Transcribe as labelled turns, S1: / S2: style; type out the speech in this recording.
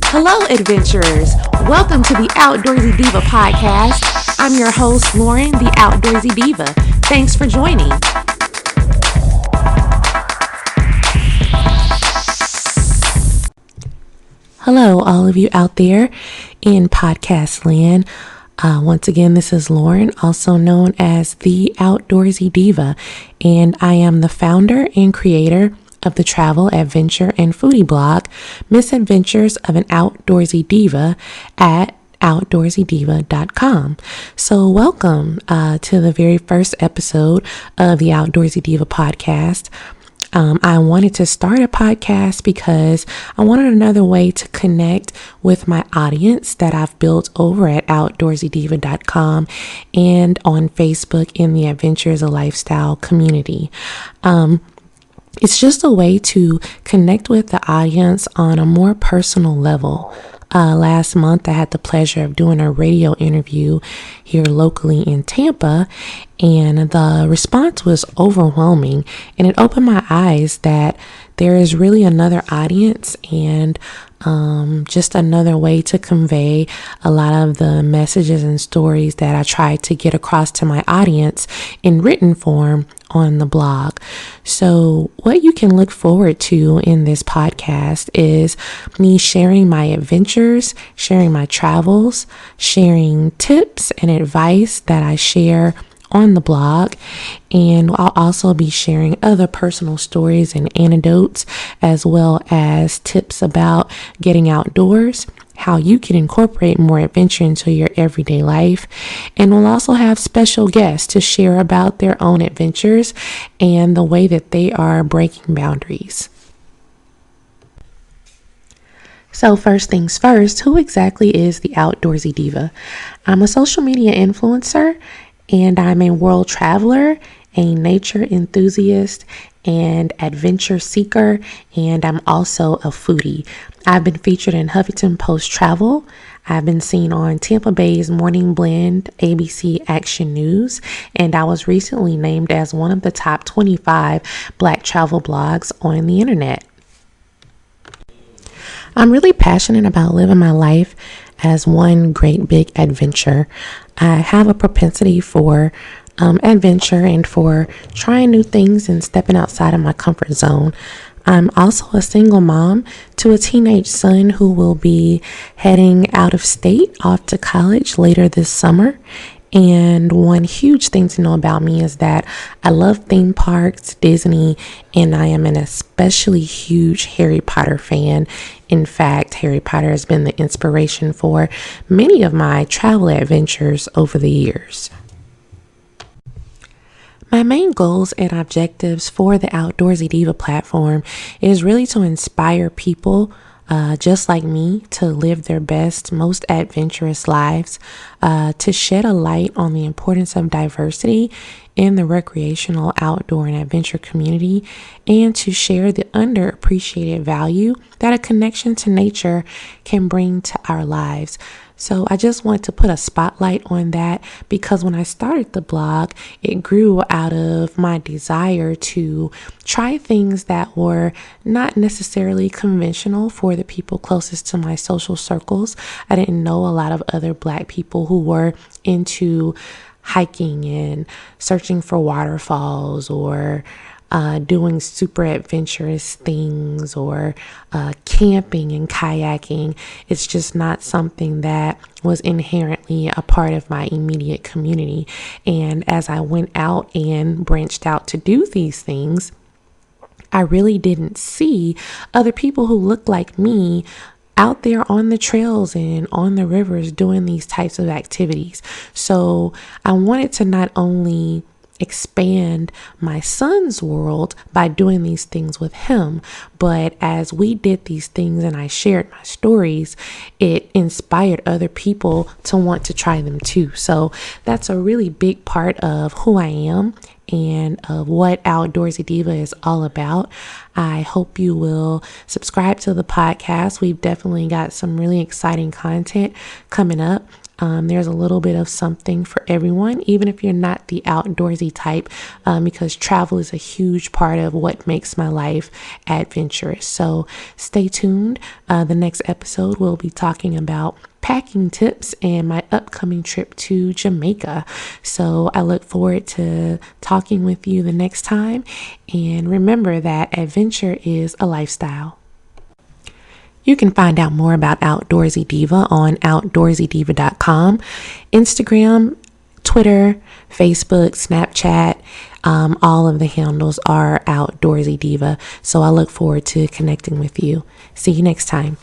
S1: Hello, adventurers. Welcome to the Outdoorsy Diva podcast. I'm your host, Lauren, the Outdoorsy Diva. Thanks for joining. Hello, all of you out there in podcast land. Once again, this is Lauren, also known as the Outdoorsy Diva, and I am the founder and creator of the travel, adventure, and foodie blog, Misadventures of an Outdoorsy Diva at outdoorsydiva.com. So welcome to the very first episode of the Outdoorsy Diva podcast. I wanted to start a podcast because I wanted another way to connect with my audience that I've built over at outdoorsydiva.com and on Facebook in the Adventures of Lifestyle community. It's just a way to connect with the audience on a more personal level. Last month, I had the pleasure of doing a radio interview here locally in Tampa, and the response was overwhelming, and it opened my eyes that there is really another audience and just another way to convey a lot of the messages and stories that I try to get across to my audience in written form on the blog. So what you can look forward to in this podcast is me sharing my adventures, sharing my travels, sharing tips and advice that I share on the blog, and I'll also be sharing other personal stories and anecdotes, as well as tips about getting outdoors, how you can incorporate more adventure into your everyday life. And we'll also have special guests to share about their own adventures and the way that they are breaking boundaries. So first things first, who exactly is the Outdoorsy Diva? I'm a social media influencer, and I'm a world traveler, a nature enthusiast, and adventure seeker, and I'm also a foodie. I've been featured in Huffington Post Travel. I've been seen on Tampa Bay's Morning Blend, ABC Action News, and I was recently named as one of the top 25 Black travel blogs on the internet. I'm really passionate about living my life as one great big adventure. I have a propensity for adventure and for trying new things and stepping outside of my comfort zone. I'm also a single mom to a teenage son who will be heading out of state off to college later this summer. And one huge thing to know about me is that I love theme parks, Disney, and I am an especially huge Harry Potter fan. In fact, Harry Potter has been the inspiration for many of my travel adventures over the years. My main goals and objectives for the Outdoorsy Diva platform is really to inspire people just like me to live their best, most adventurous lives, to shed a light on the importance of diversity in the recreational, outdoor, and adventure community, and to share the underappreciated value that a connection to nature can bring to our lives. So I just want to put a spotlight on that because when I started the blog, it grew out of my desire to try things that were not necessarily conventional for the people closest to my social circles. I didn't know a lot of other Black people who were into hiking and searching for waterfalls or doing super adventurous things or camping and kayaking. It's just not something that was inherently a part of my immediate community. And as I went out and branched out to do these things, I really didn't see other people who looked like me out there on the trails and on the rivers doing these types of activities. So I wanted to not only expand my son's world by doing these things with him, but as we did these things and I shared my stories, it inspired other people to want to try them too. So that's a really big part of who I am and of what Outdoorsy Diva is all about. I hope you will subscribe to the podcast. We've definitely got some really exciting content coming up. There's a little bit of something for everyone, even if you're not the outdoorsy type, because travel is a huge part of what makes my life adventurous. So stay tuned. The next episode, we'll be talking about packing tips and my upcoming trip to Jamaica. So I look forward to talking with you the next time. And remember that adventure is a lifestyle. You can find out more about Outdoorsy Diva on outdoorsydiva.com, Instagram, Twitter, Facebook, Snapchat. All of the handles are Outdoorsy Diva. So I look forward to connecting with you. See you next time.